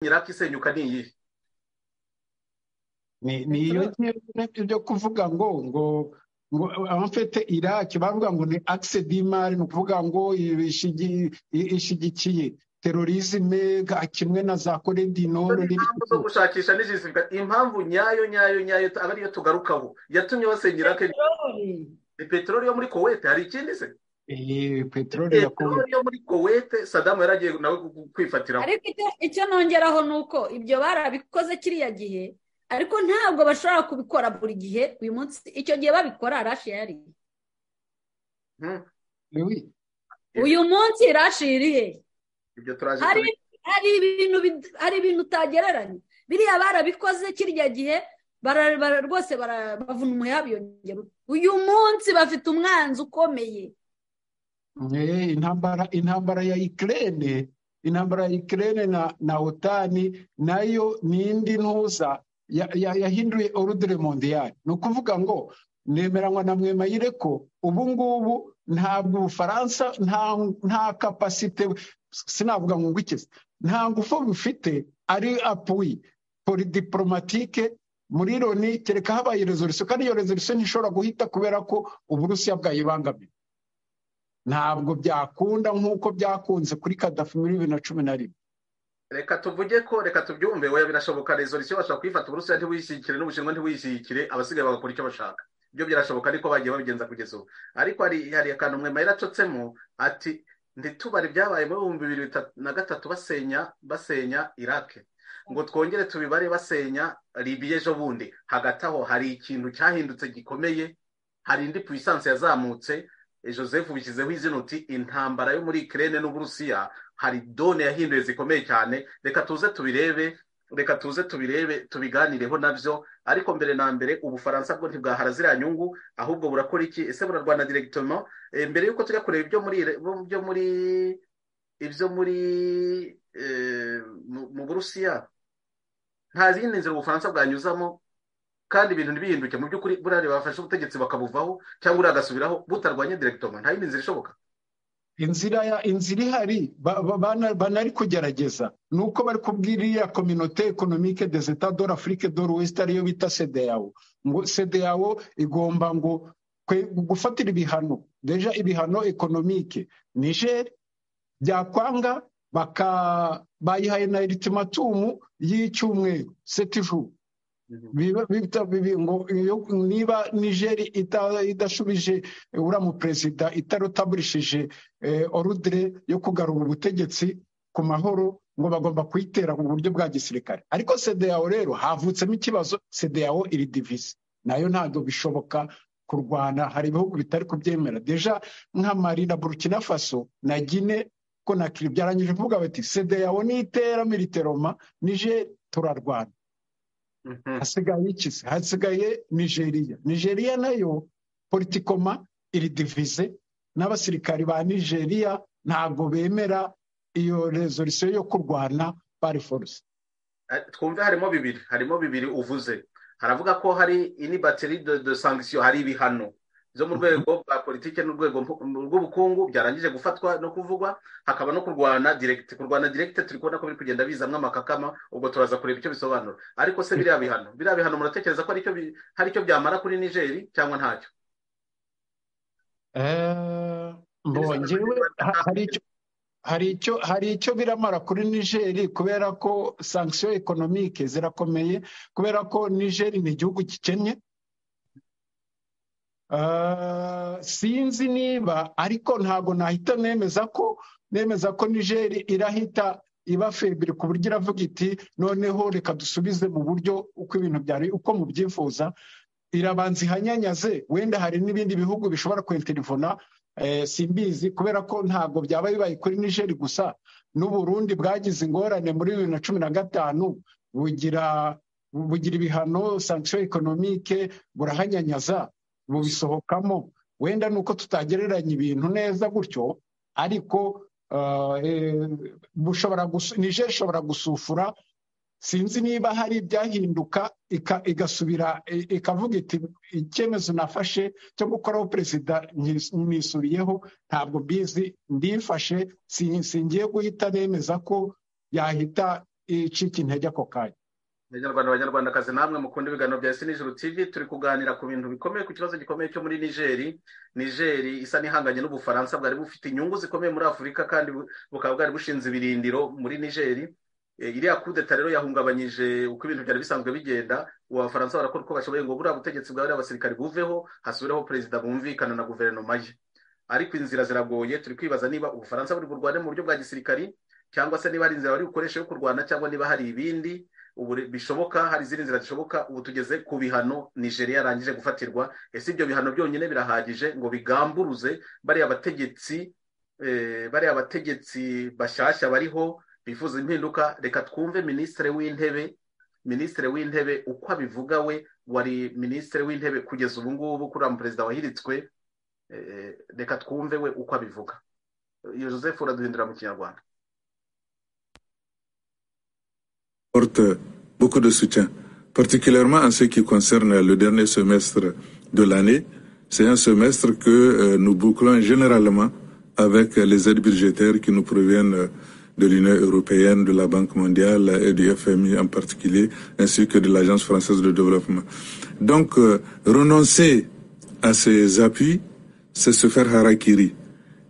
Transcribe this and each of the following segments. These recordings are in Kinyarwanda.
Iraki isenyuka ni iyihe? niyo byo kuvuga ngo abafite Iraki bavuga ngo ni axe d'imari, ni ukuvuga ngo ishyigikiye terorizme kimwe na za Kore du Nord impamvu zo gushakisha n'ijisika, impamvu nyayo aba ariyo tugarukaho yatumye basenya Iraki ni peteroli yo muri Kuwait. Hari ikindi se? peteroli yo muri Kuwait Saddam yaragiye nawe kwifatiraho. ariko icyo nongeraho ni uko ibyo barabikoze kiriya gihe, ariko ntabwo bashobora kubikora buri gihe. uyu munsi icyo gihe babikora Russia yari uyu munsi Russia iri he? Ibyo turaje hari ibintu utagereranya. biriya barabikoze kiriya gihe rwose bavuna umuheha biyongera. uyu munsi bafite umwanzi ukomeye. intambara ya Ukraine na OTAN nayo n'indi ntuza yahinduye ordre mondial. ni ukuvuga ngo nemeranywa na Mwemayire ko ubu ngubu ntabwo Ubufaransa nta kapasite, sinavuga ngo ngwikize, nta ngufu bifite ari appui polidiplomatique muri Loni, kereka habaye resolution, kandi iyo resolution ntishobora guhita kubera ko Uburusiya bwayibangamiye. ntabwo byakunda nk'uko byakunze kuri Gaddafi muri 2011. reka tuvuge ko, reka tubyumve, oya birashoboka resolution bashobora kuyifata, Uburusiya ntiwishyikire n'Ubushinwa ntiwishyikire, abasigaye bagakora icyo bashaka. ibyo birashoboka, ariko bagiye babigenza kugeza ubu. ariko hari akantu Mwemayire acotsemo ati ntitubare ibyabaye muri 2003 basenya Iraq, ngo twongere tubibare basenya Libya ejo bundi. hagati aho hari ikintu cyahindutse gikomeye, hari indi puissance yazamutse. Joseph bishyizeho izina uti intambara yo muri Ukraine n'Uburusiya hari done yahinduye zikomeye cyane. reka tuze tubirebe tubiganireho nabyo. ariko mbere na mbere Ubufaransa bwo ntibwahara ziriya nyungu, ahubwo burakora iki? ese burarwana directement? mbere yuko tujya kureba ibyo muri mu Burusiya, nta zindi nzira Ubufaransa bwanyuzamo kandi ibintu ntibihinduke mu by'ukuri. buriya bafashe ubutegetsi bakabuvaho cyangwa uriya agasubiraho butarwanye directement, nta yindi nzira ishoboka. inzira ihari banari kugerageza ni uko bari kubwira iya communauté économique des États de l'Afrique de l'Ouest ariyo bita CEDEAO, ngo CEDEAO igomba ngo gufatira ibihano, deja ibihano économique Niger byakwanga bayihaye na ultimatum y'icyumweru 7 jours. ngo niba Niger idashubije uriya mu perezida itarotaburishije ordre yo kugarura ubutegetsi ku mahoro, ngo bagomba kuyitera mu buryo bwa gisirikare. ariko CEDEAO rero havutsemo ikibazo, CEDEAO iri divise, nayo ntabwo bishoboka kurwana. hari ibihugu bitari kubyemera, deja nka Mali na Burkina Faso na Guinée Conakry byarangije kuvuga bati CEDEAO nitera militeroma Niger turarwana. hasigaye Nigeria nayo politikoma iri divise, n'abasirikari ba Nigeria ntabwo bemera iyo resolution yo kurwana par force. twumve harimo bibiri uvuze. haravuga ko hari ini batterie de sanction, hari ibihano zo mu rwego rwa politike n'urwego rw'ubukungu byarangije gufatwa no kuvugwa, hakaba no kurwana direct. turi kubona ko biri kugenda bizamwe amakakama, ubwo turaza kureba icyo bisobanura. ariko se biriya bihano muratekereza ko hari icyo byamara kuri Niger cyangwa ntacyo? hari icyo biramara kuri Niger, kubera ko sanction économique zirakomeye, kubera ko Niger ni igihugu gikennye. sinzi niba, ariko ntago nahita nemeza ko Niger irahita iba febrile ku buryo iravuga iti noneho reka dusubize mu buryo uko ibintu byari uko mubyifuza. irabanza ihanyanyaze, wenda hari n'ibindi bihugu bishobora kwintervona, simbizi, kubera ko ntago byaba bibaye kuri Niger gusa. n'Uburundi bwagize ingorane muri 2015 bugira ibihano sanction économique, burahanyanyaza bubisohokamo. wenda nuko tutagereranya ibintu neza gutyo, ariko Niger ishobora gusufura. sinzi niba hari ibyahinduka igasubira ikavuga iti icyemezo nafashe cyo gukoraho perezida nisuriyeho, ntabwo mbizi, ndifashe, singiye guhita nemeza ko yahita icika intege ako kanya. Abanyarwanda abanyarwandakazi namwe mukunda ibiganiro bya Sinijuru TV turi kuganira ku bintu bikomeye ku kibazo gikomeye cyo muri Nigeri isa n'ihanganye n'Ubufaransa bwari bufite inyungu zikomeye muri Afurika kandi bukaba bwari bushinze ibirindiro muri Nigeri. Iriya kudeta rero yahungabanyije uko ibintu byari bisanzwe bigenda. Abafaransa barakora uko bashoboye ngo buriya butegetsi bw'abari abasirikari buveho hasubireho perezida bumvikana na guverinoma ye, ariko inzira ziragoye. Turi kwibaza niba Ubufaransa buri burwane mu buryo bwa gisirikari cyangwa se niba hari inzira bari bukoreshe yo kurwana cyangwa niba hari ibindi bishoboka, hari izindi nzira zishoboka. Ubu tugeze ku bihano Nigeria yarangije gufatirwa. Ese ibyo bihano byonyine birahagije ngo bigamburuze bariya bategetsi bashyashya bariho bifuza impinduka? Reka twumve minisitiri w'intebe uko abivuga. We wari minisitiri w'intebe kugeza ubu ngubu kuri perezida wahiritswe. Reka twumve we uko abivuga. Joseph uraduhindura mu Kinyarwanda. Porte beaucoup de soutien, particulièrement en ce qui concerne le dernier semestre de l'année. C'est un semestre que nous bouclons généralement avec les aides budgétaires qui nous proviennent de l'Union européenne, de la Banque mondiale et du FMI en particulier, ainsi que de l'Agence française de développement. Donc, renoncer à ces appuis, c'est se faire harakiri.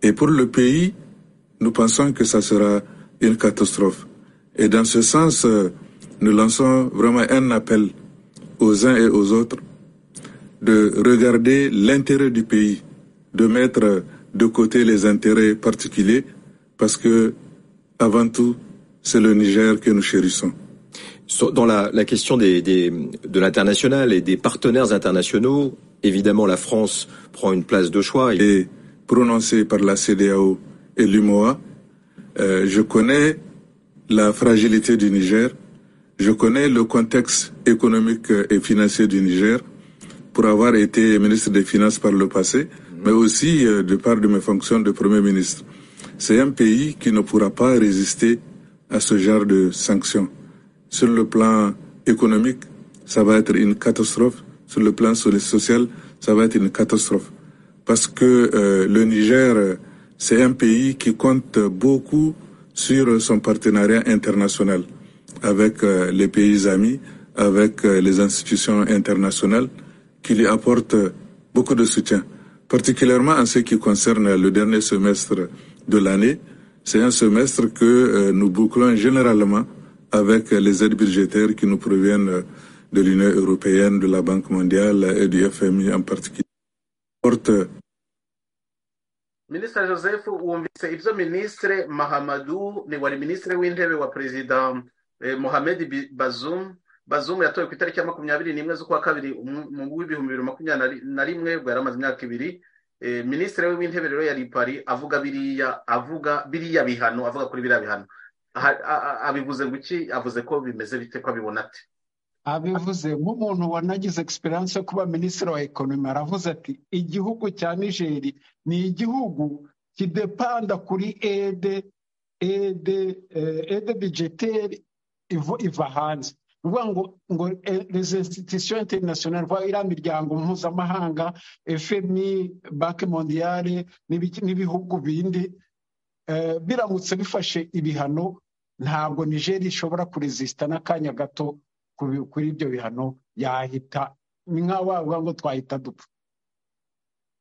Et pour le pays, nous pensons que ça sera une catastrophe. Et dans ce sens, nous lançons vraiment un appel aux uns et aux autres de regarder l'intérêt du pays, de mettre de côté les intérêts particuliers, parce que, avant tout, c'est le Niger que nous chérissons. Dans la question de l'international et des partenaires internationaux, évidemment, la France prend une place de choix. Et prononcé par la CEDEAO et l'UMOA, je connais la fragilité du Niger, je connais le contexte économique et financier du Niger pour avoir été ministre des Finances par le passé, mais aussi de par de mes fonctions de Premier ministre. C'est un pays qui ne pourra pas résister à ce genre de sanctions. Sur le plan économique, ça va être une catastrophe. Sur le plan social, ça va être une catastrophe. Parce que le Niger, c'est un pays qui compte beaucoup sur son partenariat international avec les pays amis, avec les institutions internationales qui lui apportent beaucoup de soutien. Particulièrement en ce qui concerne le dernier semestre de l'année, c'est un semestre que nous bouclons généralement avec les aides budgétaires qui nous proviennent de l'Union européenne, de la Banque mondiale et du FMI en particulier. Minisitiri Joseph, wumvise ibyo Minisitiri Mahamadou ni wari minisitiri w'intebe wa perezida Mohamed Bazoum yatowe ku itariki ya 21 z'ukwa kabiri mu w'ibihumbi 2021 ubwo yari amaze imyaka 2. Minisitiri w'intebe rero yari Paris avuga biriya bihano, avuga kuri biriya bihano. Abivuze ngo iki? Avuze ko bimeze bite, ko abibona ate? Abivuze nk'umuntu wanagize experience yo kuba minisitiri wa ekonomi, aravuze ati igihugu cya Nigeri ni igihugu kidepanda kuri aide budgetaire iva hanze. Uvuga ngo les institutions internationales, iriya miryango mpuzamahanga, FMI, Banque mondiale n'ibihugu bindi, biramutse bifashe ibihano, ntabwo Niger ishobora kuresista n'akanya gato kuri ibyo bihano. Yahita ni nk'aho ngo twahita dupfa.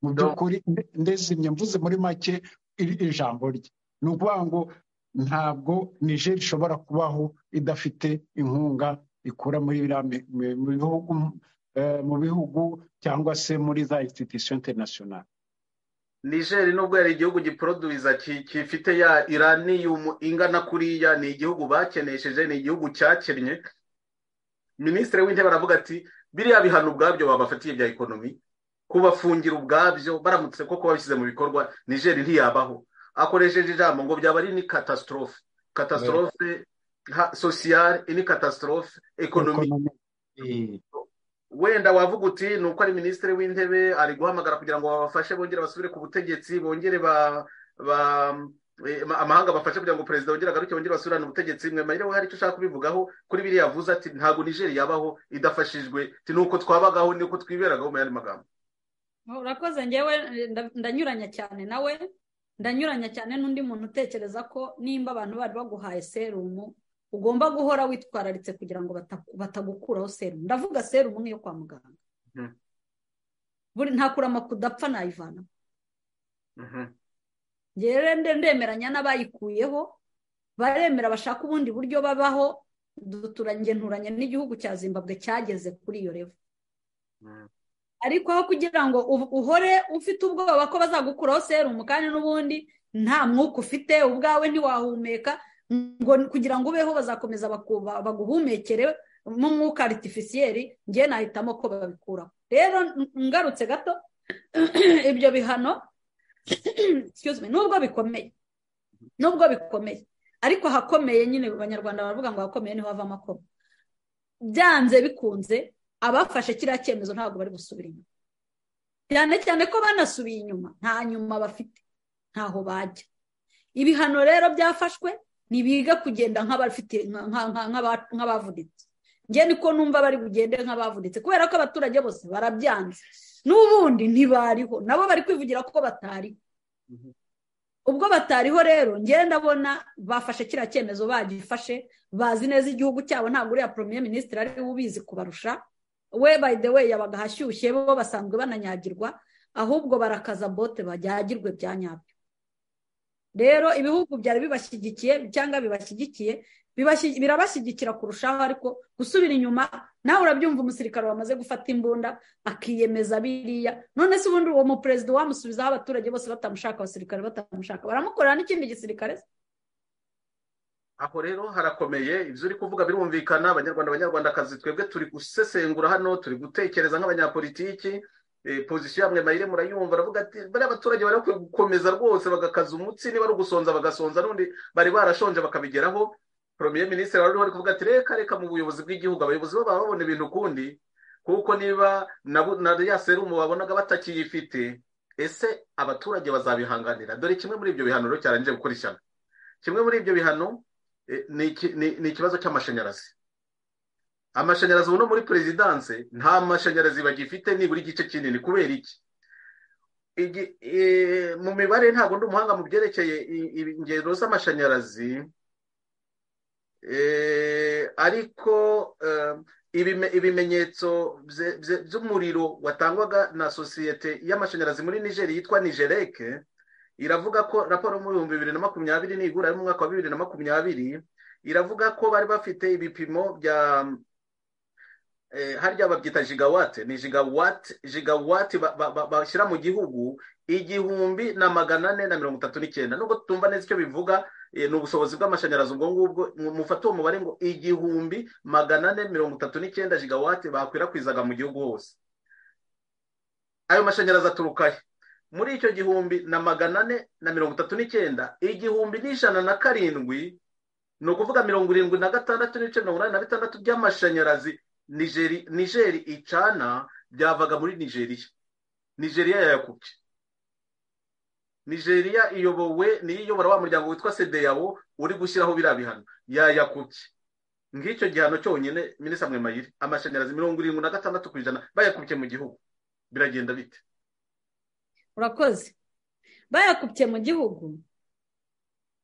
Mu by'ukuri ndezimye mvuze muri make ijambo rye, ni ukuvuga ngo ntabwo Niger ishobora kubaho idafite inkunga ikura mu bihugu cyangwa se muri za institution international. Niger nubwo yari igihugu giproduiza kifite ya uranium ingana kuriya, ni igihugu bakenesheje, ni igihugu cyakennye. Minisitiri w'intebe aravuga ati biriya bihano ubwabyo babafatiye bya ekonomi, kubafungira ubwabyo baramutse koko babishyize mu bikorwa, Niger ntiyabaho. Akoresheje ijambo ngo byaba ari ni catastrophe sociale, ni catastrophe économique. Wenda wavuga uti nuko ari minisitiri w'intebe ari guhamagara kugira ngo babafashe bongere basubire ku butegetsi, bongere amahanga bafashe kugira ngo perezida wongere agaruke bongere basubirane ubutegetsi. Mwe mayire hari icyo ushaka kubivugaho kuri biriya yavuze ati ntabwo Niger yabaho idafashijwe, nuko twabagaho nuko twiberagaho mu yandi magambo. Urakoze, ngewe ndanyuranya cyane nawe, ndanyuranya cyane n'undi muntu utekereza ko nimba abantu bari baguhaye serumu ugomba guhora witwararitse kugira ngo batagukuraho serumu. ndavuga serumu nk'iyo kwa muganga. Nta kurama kudapfa nayivana. Njyewe ndemeranya n'abayikuyeho, baremera bashaka ubundi buryo babaho. Nturanye n'igihugu cya Zimbabwe cyageze kuri iyo revo. Ariko aho kugira ngo uhore ufite ubwoba ko bazagukuraho serumu kandi n'ubundi nta mwuka ufite, ubwawe ntiwahumeka, ngo kugira ngo ubeho bazakomeza baguhumekere mu mwuka artificiel, njye nahitamo ko babikuraho. Rero ngarutse gato, ibyo bihano nubwo bikomeye ariko hakomeye nyine, abanyarwanda baravuga ngo hakomeye niho hava amakoma. Byanze bikunze abafashe kiriya cyemezo ntabwo bari gusubira inyuma, cyane cyane ko banasubiye inyuma nta nyuma bafite, ntaho bajya. Ibihano rero byafashwe ntibiga kugenda nk'abavunitse. Njye niko numva bari bugende nk'abavunitse, kubera ko abaturage bose barabyanze, n'ubundi ntibariho, nabo bari kwivugira ko batariho. Ubwo batariho rero njye ndabona bafashe kiriya cyemezo, bagifashe bazi neza igihugu cyabo, ntabwo uriya premier ministre ari ubizi kubarusha. We by the way yabaga hashyushye, bo basanzwe bananyagirwa, ahubwo barakaza bote bajyagirwe bya nyabyo. Rero ibihugu byari bibashyigikiye cyangwa bibashyigikiye birabashyigikira kurushaho, ariko gusubira inyuma nawe urabyumva. Umusirikare wamaze gufata imbunda akiyemeza biriya, none se ubundi uwo muperezida wamusubizaho abaturage bose batamushaka, abasirikare batamushaka, baramukorera n'ikindi gisirikare. Aho rero harakomeye, ibyo uri kuvuga birumvikana. Abanyarwandakazi twebwe turi gusesengura hano, turi gutekereza nk'abanyapolitiki. Pozisiyo yamwe Mayire murayumva, aravuga ati bariya abaturage bari bakwiye gukomeza rwose bagakaza umutsi, niba ari ugusonza bagasonza, n'undi bari barashonje bakabigeraho. Premier Ministre wari uri kuvuga ati reka mu buyobozi bw'igihugu abayobozi bo babona ibintu ukundi, kuko niba na ya serumu babonaga batakiyifite, ese abaturage bazabihanganira? Dore kimwe muri ibyo bihano rero cyarangije gukora ishyano. Kimwe muri ibyo bihano ni ikibazo cy'amashanyarazi. Amashanyarazi ubu no muri perezidanse nta mashanyarazi bagifite, nibura igice kinini. Kubera iki? Mu mibare ntabwo ndi umuhanga mu byerekeye ingero z'amashanyarazi, ariko ibimenyetso by'umuriro watangwaga na sosiyete y'amashanyarazi muri Niger yitwa Nigereke iravuga ko raporo mu 2020 nigura mu mwaka wa 2020 iravuga ko bari bafite ibipimo bya harya babyita gigawate, ni gigawate bashyira mu gihugu 1439. Nubwo tumva neza icyo bivuga, ni ubushobozi bw'amashanyarazi ubwo ngubwo. Mufata uwo mubare ngo 1439 gigawate bakwirakwizaga mu gihugu hose. Ayo mashanyarazi aturuka he? Muri icyo 1439, 1107 ni ukuvuga 76.86 by'amashanyarazi Niger icana byavaga muri Nigeria yayakubye. Nigeria iyobowe n'iyobora wa muryango witwa CEDEAO uri gushyiraho biriya bihano, yayakubye. Ngicyo gihano cyonyine Minisitiri Mayire, amashanyarazi 76% bayakubye mu gihugu. Biragenda bite? Urakoze. Bayakubye mu gihugu,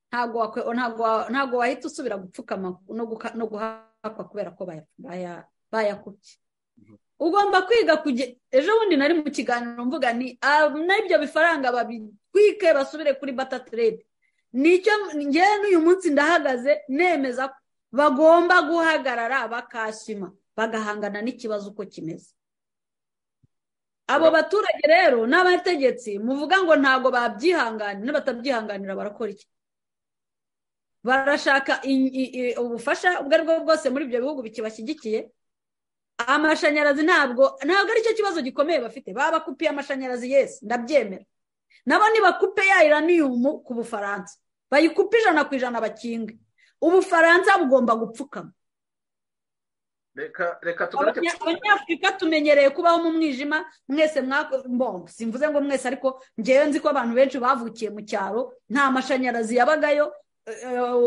ntago wahita usubira gupfukama no guhakwa kubera ko bayakubye. Ugomba kwiga ejo bundi nari mu kiganiro mvuga ni n'ibyo bifaranga babitwike basubire kuri barter trade. Nicyo njye n'uyu munsi ndahagaze nemeza ko bagomba guhagarara bakashima bagahangana n'ikibazo uko kimeze. Abo baturage rero n'abategetsi muvuga ngo ntago babyihanganira, batabyihanganira barakora iki? Barashaka ubufasha ubwo aribwo bwose muri ibyo bihugu bikibashyigikiye. Amashanyarazi ntabwo ari cyo kibazo gikomeye bafite. Babakupiye amashanyarazi, yes, ndabyemera. Nabo nibakupe ya uranium ku Bufaransa, bayikupe 100% bakinge. Ubufaransa bugomba gupfukama. Reka tugaruke. Abanyafurika tumenyereye kubaho mu mwijima. Mwese simvuze ngo mwese, ariko ngewe nzi ko abantu benshi bavukiye mu cyaro, nta mashanyarazi yabagayo.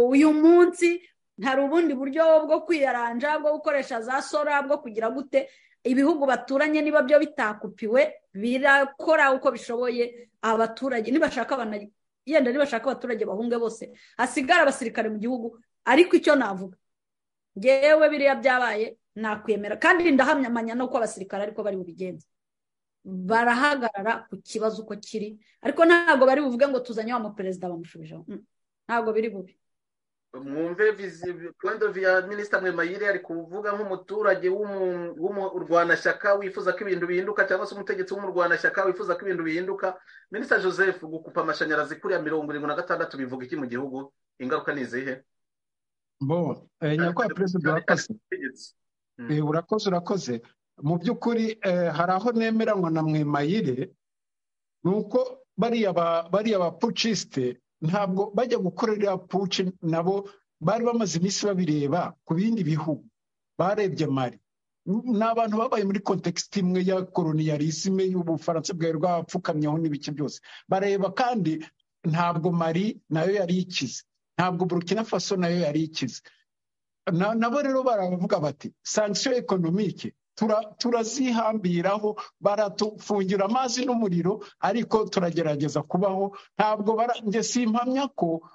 Uyu munsi hari ubundi buryo bwo kwiyaranja, bwo gukoresha za solar, bwo kugira gute. Ibihugu baturanye niba byo bitakupiwe birakora uko bishoboye. Abaturage nibashaka nibashaka abaturage bahunge bose, hasigara abasirikare mu gihugu. Ariko icyo navuga, ngewe biriya byabaye nakwemera kandi ndahamya no ko abasirikare ariko bari bubigenze barahagarara ku kibazo uko kiri ariko ntabwo bari buvuge ngo tuzanye wa muperezida bamushubijeho ntabwo biri bubi mwumve point of view ya Minisitiri Mwemayire ari kuvuga nk'umuturage w'umurwanashyaka wifuza ko ibintu bihinduka cyangwa se umutegetsi w'umurwanashyaka wifuza ko ibintu bihinduka. Minisitiri Joseph, gukupa amashanyarazi kuriya 76 bivuga iki mu gihugu? Ingaruka ni izihe? Nyakubahwa perezida urakoze mu by'ukuri hari aho nemeranywa na Mwemayire ni uko bariya ba pucisite ntabwo bajya gukorera puci, nabo bari bamaze iminsi babireba ku bindi bihugu. Barebye Mali, ni abantu babaye muri kontekisiti imwe ya kolonialisme y'Ubufaransa bwari bwapfukamyeho n'ibiki byose bareba. Kandi ntabwo Mali nayo yari ikize, ntabwo Burkina Faso nayo yari ikize. Nabo rero baravuga bati sanction économique turazihambiraho, baratufungira amazi n'umuriro, ariko turagerageza kubaho. Ntabwo njye simpamya ko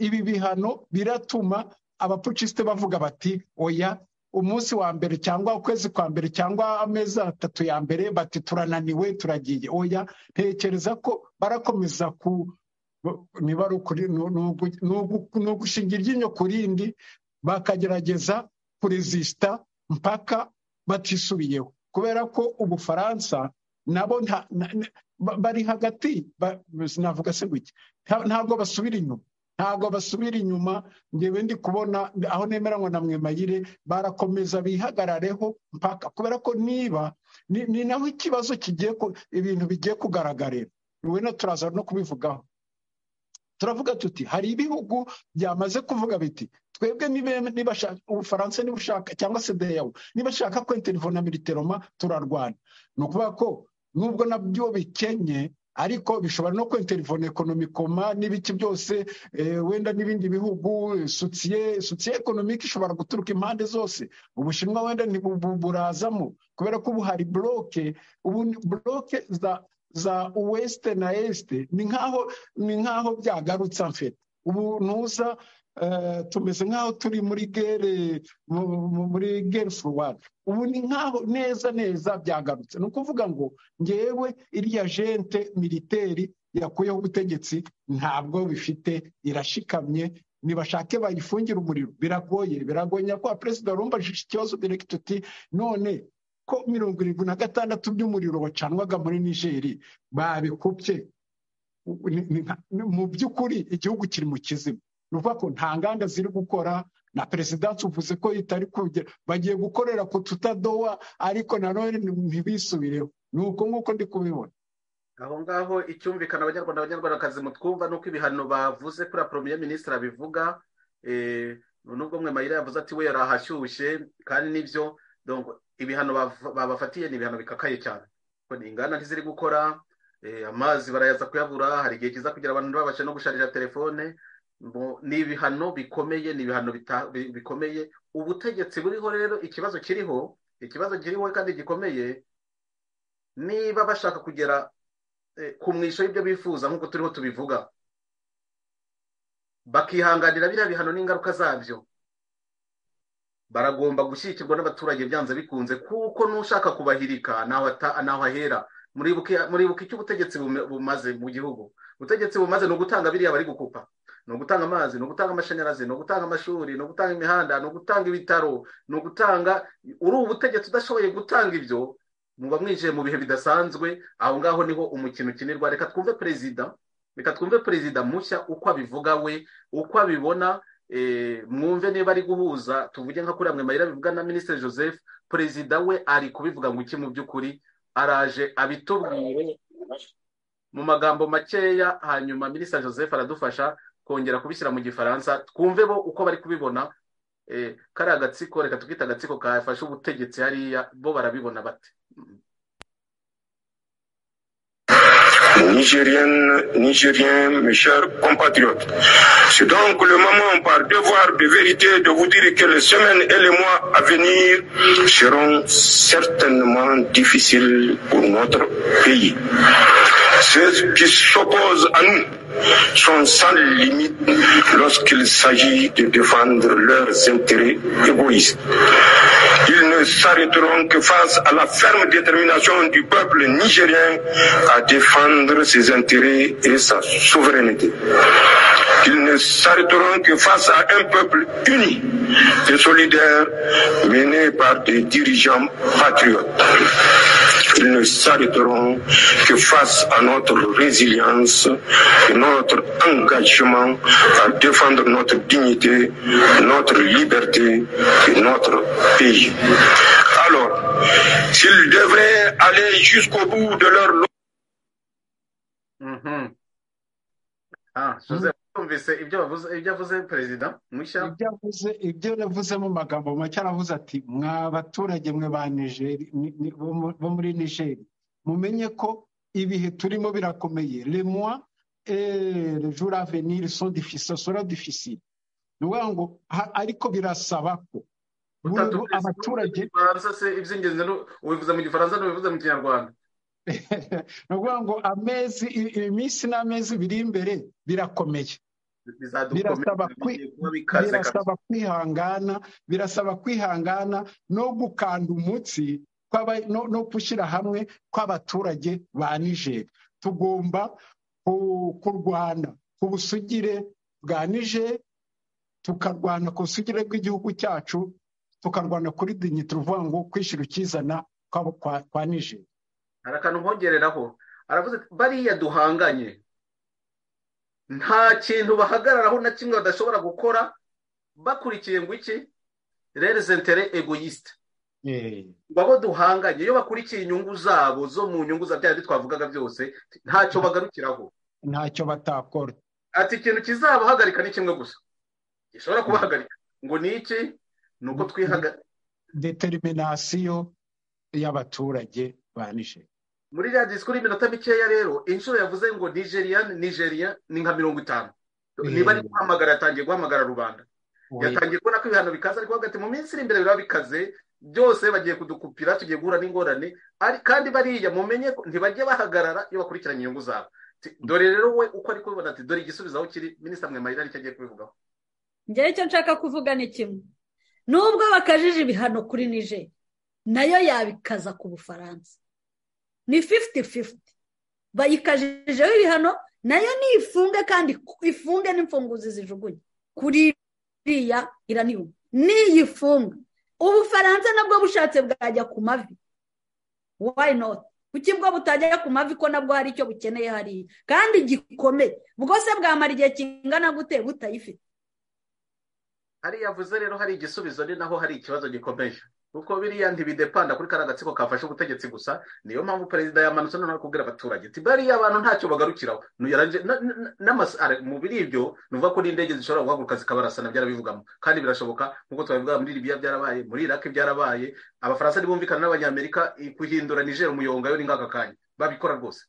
ibi bihano biratuma abapucisite bavuga bati oya umunsi wa mbere cyangwa ukwezi kwa mbere cyangwa amezi 3 ya mbere bati turananiwe turagiye. Oya, ntekereza ko barakomeza niba ari ukuri ni ugushinga iryinyo ku rindi, bakagerageza kuresista mpaka batisubiyeho, kubera ko Ubufaransa nabo bari hagati, sinavuga se gutya, ntabwo basubira inyuma. Ngewe ndi kubona aho nemeranywa na Mwemayire, barakomeza bihagarareho mpaka, kubera ko niba ni naho ikibazo ibintu bigiye kugaragarira. Wenda turaza no kubivugaho. Turavuga tuti hari ibihugu byamaze kuvuga biti twebwe niba Ubufaransa niba ushaka cyangwa se CEDEAO niba shaka ko intervena militairement turarwana. Ni ukuvuga ko nubwo nabyo bikenye, ariko bishobora no kwintervene ekonomikoma n'ibiki byose. Wenda n'ibindi bihugu soutien économique ishobora guturuka impande zose. Ubushinwa wenda ntiburazamo, kubera ko ubu hari bloke za West na Est, ni nkaho byagarutse amfete. Ubu ntuza tumeze nkaho turi muri guerre froide. Ubu ni nkaho neza byagarutse. Ni ukuvuga ngo ngewe iriya gente militeri yakuyeho ubutegetsi ntabwo bifite, irashikamye. Nibashake bayifungira umuriro, biragoye kwa perezida rumbajije ikibazo direct uti none ko 76 by'umuriro wacanwaga muri Nigeri babikupye. Mu by'ukuri igihugu kiri mu kizima. Nuvuga ko nta nganda ziri gukora, na presidence uvuze ko itari kugera, bagiye gukorera ku tutadowa, ariko nanone ntibisubireho. Nuko nkuko ndi kubibona aho ngaho. Icyumvikana abanyarwandakazi mutwumva nuko ibihano bavuze kuri premier ministre abivuga. Nubwo Mwemayire yavuze ati we yarahashyushye, kandi nibyo. Donc ibihano babafatiye ni ibihano bikakaye cyane, ko ingana ntiziri gukora, amazi barayaza kuyabura, hari igihe kiza kugira abantu babashe no gusharira telefone. Ni ibihano bikomeye, ni ibihano bikomeye. Ubutegetsi buriho rero, ikibazo kiriho kandi gikomeye, niba bashaka kugera ku mwisho y'ibyo bifuza nk'uko turiho tubivuga, bakihanganira biriya bihano n'ingaruka zabyo, baragomba gushyigikirwa n'abaturage byanze bikunze, kuko n'ushaka kubahirika naho ahera. Muribuka icyo ubutegetsi bumaze mu gihugu. Ubutegetsi bumaze ni ugutanga biriya bari gukupa, ni ugutanga amazi, ni ugutanga amashanyarazi, ni ugutanga amashuri, ni ugutanga imihanda, ni ugutanga ibitaro, ni ugutanga. Uri ubutegetsi udashoboye gutanga ibyo, muba mwijiye mu bihe bidasanzwe. Aho ngaho niho umukino ukinirwa. Reka twumve perezida mushya uko abivuga we, uko abibona. Mwumve niba ari guhuza, tuvuge nka kuri Mwemayire bivuga na Minisitiri Joseph, perezida we ari kubivuga ngo iki mu by'ukuri. Araje abitubwire mu magambo makeya, hanyuma Minisitiri Joseph aradufasha kongera kubishyira mu Gifaransa, twumve bo uko bari kubibona. Kari agatsiko, reka tukita agatsiko kafashe ubutegetsi hariya, bo barabibona bate? Nigériennes, Nigériens, mes chers compatriotes. C'est donc le moment, par devoir de vérité, de vous dire que les semaines et les mois à venir seront certainement difficiles pour notre pays. Ceux qui s'opposent à nous sont sans limite lorsqu'il s'agit de défendre leurs intérêts égoïstes. Ils ne s'arrêteront que face à la ferme détermination du peuple nigérien à défendre ses intérêts et sa souveraineté. Ils ne s'arrêteront que face à un peuple uni et solidaire mené par des dirigeants patriotes. Ils ne s'arrêteront que face à notre résilience et notre engagement à défendre notre dignité, notre liberté et notre pays. Alors, s'ils devraient aller jusqu'au bout de leur Joseph, twumvise ibyo yavuze perezida mushya. ibyo yavuze mu magambo make aravuze ati mwa baturage mwe ba Nigeri bo muri Nigeri mumenye ko ibihe turimo birakomeye, les mois et les jours à venir sont difficiles, seront difficiles. Ngo ariko birasaba ko abaturage iby'ingenzi ubivuze mu gifaransa n'ubivuze mu kinyarwanda. ni ukuvuga ngo iminsi n'amezi biri imbere birakomeye, birasaba kwihangana no gukanda umutsi no gushyira hamwe kw'abaturage ba Niger. Tugomba kurwana ku busugire bwa Niger, tukarwana ku busugire bw'igihugu cyacu, tukarwana kuri dignité, tuvuga ngo kwishyira ukizana kwa Niger. Hari akantu nkongereraho, aravuze bariya duhanganye nta kintu bahagararaho na kimwe badashobora gukora bakurikiye ngo iki les intérêts égoïstes. Babo duhanganye iyo bakurikiye inyungu zabo zo mu nyungu za byari twavugaga byose ntacyo bagarukiraho, ntacyo batakora. Ati ikintu kizabahagarika ni kimwe gusa gishobora kubahagarika ngo ni iki, ni uko twihagarika determination y'abaturage ba Niger. Muri ya disikuru y'iminota mikeya rero inshuro yavuze ngo Nigeria ni nka 50. Niba ari guhamagara yatangiye guhamagara rubanda, yatangiye kubona ko ibihano bikaze, ariko hagati mu minsi iri imbere biraba bikaze byose bagiye kudukupira, tugiye guhura n'ingorane. Kandi bariya mumenye ko ntibajye bahagarara iyo bakurikiranye inyungu zabo. Dore rero we uko ari kubibona ati dore igisubizo aho kiri. Minisitiri Mwemayira nicyo agiye kubivugaho. Njyewe icyo nshaka kuvuga ni kimwe, nubwo bakajije ibihano kuri Niger nayo yabikaza ku Bufaransa. Ni 50-50. Bayikajijeho ibihano nayo nifunge, kandi ifunge n'imfunguzi zijugunye kuri iriya iranium. Niyifunga Ubufaransa nabwo bushatse bwajya ku mavi. Why not? Kuki bwo butajya ku mavi ko nabwo hari icyo bukeneye hariya kandi gikomeye, bwose bwamara igihe kingana gute butayifite. Hari yavuze rero hari igisubizo ni naho hari ikibazo gikomeye, kuko biriya ntibidepanda kuri karagatsiko kafashe ubutegetsi gusa. Niyo mpamvu perezida yamanutse no kubwira abaturage ati bariya abantu ntacyo bagarukiraho. Mu biri ibyo nuvuga ko n'indege zishobora guhaguruka zikabarasana, byarabivugamo kandi birashoboka, nkuko twabivuga muri Libya byarabaye, muri Iraq byarabaye. Abafaransa ntibumvikana n'Abanyamerika kuhindura Niger umuyonga yo ni ngaka kanya babikora rwose.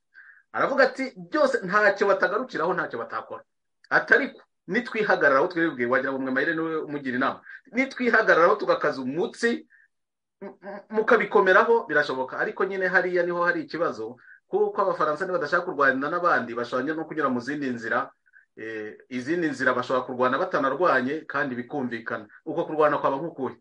Aravuga ati byose ntacyo batagarukiraho, ntacyo batakora. Atariko nitwihagararaho twebwe, wagira ngo Mwemayire niwe umugira inama, nitwihagararaho tugakaza umutsi mukabikomeraho birashoboka. Ariko nyine hariya niho hari ikibazo, kuko Abafaransa badashaka kurwana n'abandi, bashobora no kunyura mu zindi nzira. Izindi nzira bashobora kurwana batanarwanye kandi bikumvikana. Uko kurwana kwaba nk'ukuhe?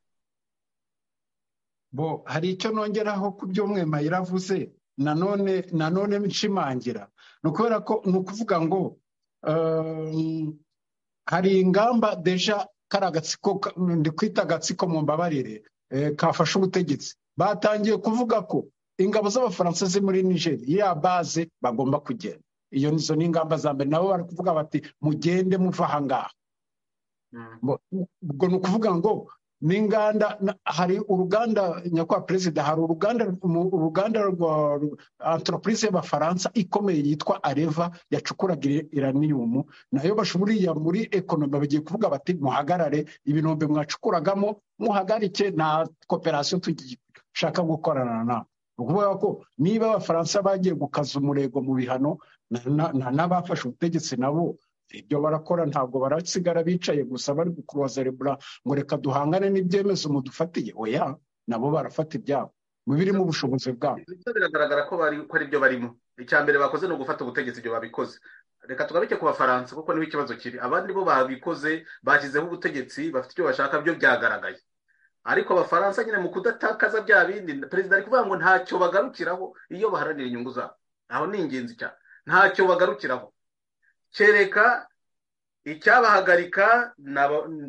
Hari icyo nongeraho ku byo Mwemayire avuze, nanone nshimangira. Ni ukubera ko ni ukuvuga ngo hari ingamba deja karagatsiko, ndi kwita agatsiko mu mbabarire, kafashe ubutegetsi. Batangiye kuvuga ko ingabo z'Abafaransa ziri muri Niger ya base bagomba kugenda. Iyo nizo ni ingamba za mbere. Nabo bari kuvuga bati mugende muva aha ngaha. Ubwo ni ukuvuga ngo n'inganda, hari uruganda nyakubahwa perezida, hari uruganda rwa entreprise y'Abafaransa ikomeye yitwa Areva yacukuraga iranium, nayo bashoburiye muri economy bagiye kuvuga bati muhagarare ibinombe mwacukuragamo, muhagarike na cooperation tugishaka gukorana nabo. Ukuvuga ko niba Abafaransa bagiye gukaza umurego mu bihano, n'abafashe ubutegetsi nabo ibyo barakora, ntabwo barasigara bicaye gusa bari gukurozerebura ngo reka duhangane n'ibyemezo mudufatiye. Oya, nabo barafata ibyabo mu biri mu bushobozi bwabo. Biragaragara ko ari byo barimo. Icya mbere bakoze ni ugufata ubutegetsi, ibyo babikoze. Reka tugaruke ku Bafaransa kuko niho ikibazo kiri. Abandi bo babikoze, bashyizeho ubutegetsi, bafite icyo bashaka, byo byagaragaye. Ariko Abafaransa nyine mu kudatakaza bya bindi, perezida ari kuvuga ngo ntacyo bagarukiraho iyo baharanira inyungu zabo. Aho ni ingenzi cyane. Ntacyo bagarukiraho. Kereka icyabahagarika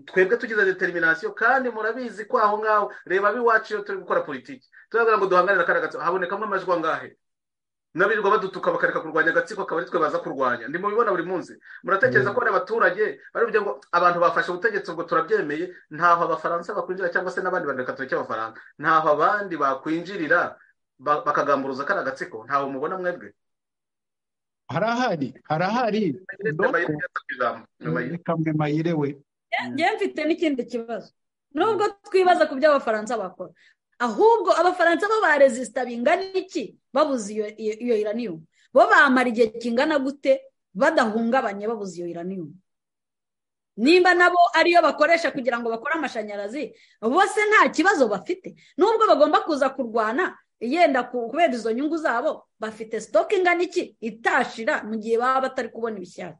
twebwe tugize determination, kandi murabizi ko aho ngaho reba biwacu iyo turi gukora politiki turagira ngo duhanganire akaragatsiko habonekamo amajwi angahe, nabirirwa badutuka bakareka kurwanya agatsiko akaba ari twe baza kurwanya. Ndi mubibona buri munsi. Muratekereza ko abaturage bari kugira ngo abantu bafashe ubutegetsi ubwo turabyemeye, ntaho Abafaransa bakwinjira cyangwa se n'abandi bareka tureke Abafaransa, ntaho abandi bakwinjirira bakagamburuza akaragatsiko, ntaho mubona mwebwe? harahari kamwe mayirewe. Njye mfite n'ikindi kibazo, nubwo twibaza ku byo Abafaransa bakora, ahubwo Abafaransa bo baresista bingana iki babuze iyo uranium? Bo bamara igihe kingana gute badahungabanye babuze iyo uranium? Nimba nabo ariyo bakoresha kugira ngo bakore amashanyarazi, bose nta kibazo bafite, nubwo bagomba kuza kurwana yenda kubera izo nyungu zabo, bafite stock ingana iki itashira mu gihe baba batari kubona ibishyashya.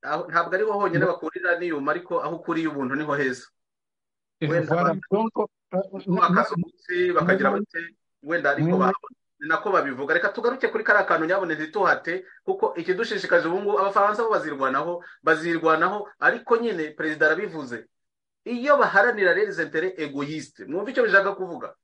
Ntabwo ari bo honyine bakurira uranium, ariko aho ukuriye ubuntu niho heza. Bakagira bate wenda ariko ni nako babivuga. Reka tugaruke kuri kariya kantu nyabone ntituhate, kuko ikidushishikaje ubu ngubu Abafaransa bo bazirwanaho, ariko nyine perezida arabivuze, iyo baharanira les intérêts égoïstes. Mwumva icyo bishaka kuvuga?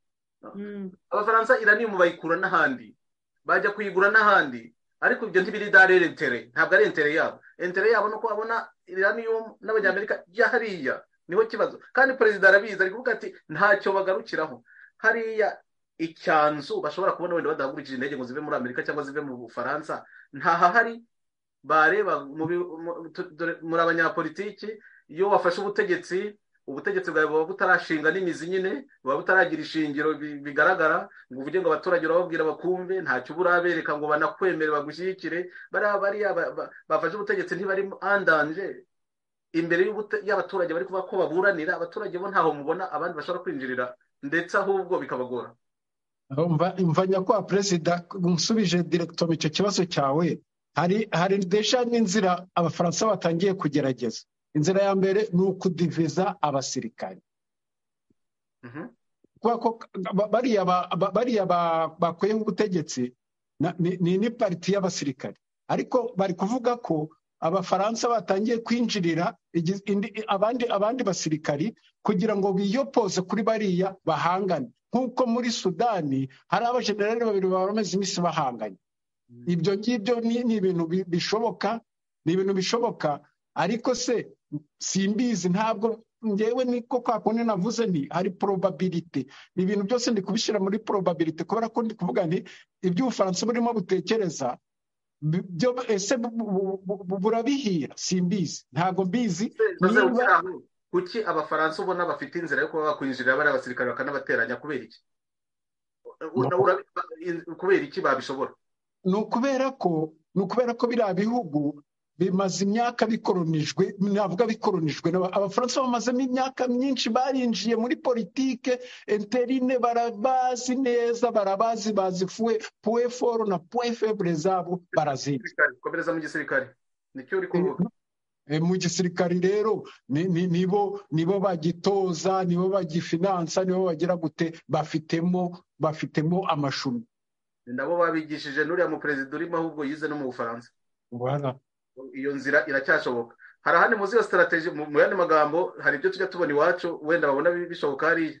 Abafaransa uranium bayikura n'ahandi, bajya kuyigura n'ahandi, ariko ibyo ntibiri darere intérêt, ntabwo ari intérêt yabo. Intérêt yabo nuko babona uranium n'Abanyamerika hariya, niho kibazo. Kandi perezida arabizi, ari kuvuga ati ntacyo bagarukiraho. Hariya icyanzu bashobora kubona wenda badahagurikije indege ngo zive muri Amerika cyangwa zive mu Bufaransa, ntahahari. Bareba muri abanyapolitiki, iyo wafashe ubutegetsi bwawe buba butarashinga n'imizi, nyine buba butaragira ishingiro bigaragara ngo uvuge ngo abaturage urababwira bakumve, ntacyo burabereka ngo banakwemere bagushyigikire. Bariya bafashe ubutegetsi ntibari andanje imbere y'abaturage, bari kuvuga ko baburanira abaturage, bo ntaho mubona abandi bashobora kwinjirira, ndetse ahubwo bikabagora. Mva nyakubahwa perezida, nsubije directement icyo kibazo cyawe, hari desha n'inzira Abafaransa batangiye kugerageza. Inzira ya mbere ni ukudiviza abasirikari, kuko bariya bakuyeho ubutegetsi ni pariti y'abasirikari, ariko bari kuvuga ko Abafaransa batangiye kwinjirira abandi basirikari kugira ngo biyopoze kuri bariya bahangane, nk'uko muri Sudani hari abajenerali babiri bamaze iminsi bahanganye. Ibyo ngibyo ni ibintu bishoboka, ariko se simbizi, ntabwo ngewe niko kwa kundi navuze nti hari probability. Ibintu byose ndi kubishyira muri probability, kubera ko ndi kuvuga nti ibyo Ubufaransa burimo butekereza byo ese burabihira, simbizi, ntabwo mbizi. Kuki Abafaransa ubona bafite inzira yo kuba bakwinjirira bari abasirikare bakanabateranya? Kubera iki? Kubera iki babishobora? Ni ukubera ko biriya bihugu bimaze imyaka bikoronijwe. Navuga bikoronijwe, Abafaransa bamazemo imyaka myinshi, barinjiye muri politike interine, barabazi neza, bazi point fort na point faible zabo barazizi. Komereza mu gisirikare nicyo uri kuvuga. Mu gisirikare rero nibo bagitoza, nibo bagifinansa, nibo bagira gute, bafitemo amashuri. Nabo babigishije n'uriya mu perezida urimo, ahubwo yize no mu Bufaransa. Iyo nzira iracyashoboka. Hari ahandi muzi iyo strategy, mu yandi magambo hari ibyo tujya tubona iwacu wenda babona bishoboka hariya.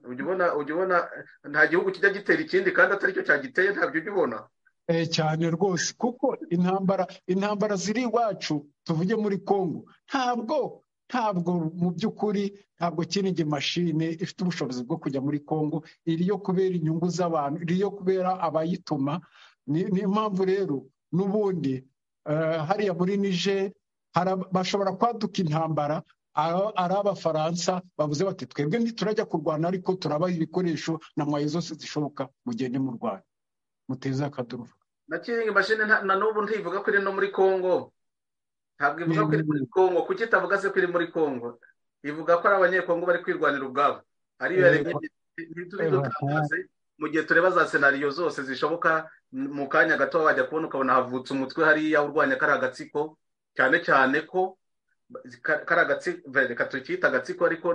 Ujya ubona nta gihugu kijya gitera ikindi kandi atari cyo cyagiteye, ntabyo ujya ubona. Cyane rwose, kuko intambara ziri iwacu, tuvuge muri Congo, ntabwo mu by'ukuri ntabwo kinigi mashine ifite ubushobozi bwo kujya muri Congo, iriyo kubera inyungu z'abantu, iriyo kubera abayituma. Ni impamvu rero n'ubundi hariya muri Niger bashobora kwaduka intambara, ari Abafaransa bavuze bati twebwe ntiturajya kurwana, ariko turabaha ibikoresho na mwaye zose zishoboka, mugende mu Rwanda. muteze akaduruva na kiringi mashine na n'ubu ntivuga ko iri no muri Congo, ntabwo ivuga ko iri muri Congo. Kuki itavuga se ko iri muri Congo? Ivuga ko ari abanyekongo bari kwirwanira ubwabo, ariyo yaremye. Ntituri dutangaze mu gihe tureba za senariyo zose zishoboka, mu kanya gato wajya kubona ukabona havutse umutwe hariya urwanya kari agatsiko, cyane cyane ko kari agatsiko, reka tukita agatsiko ariko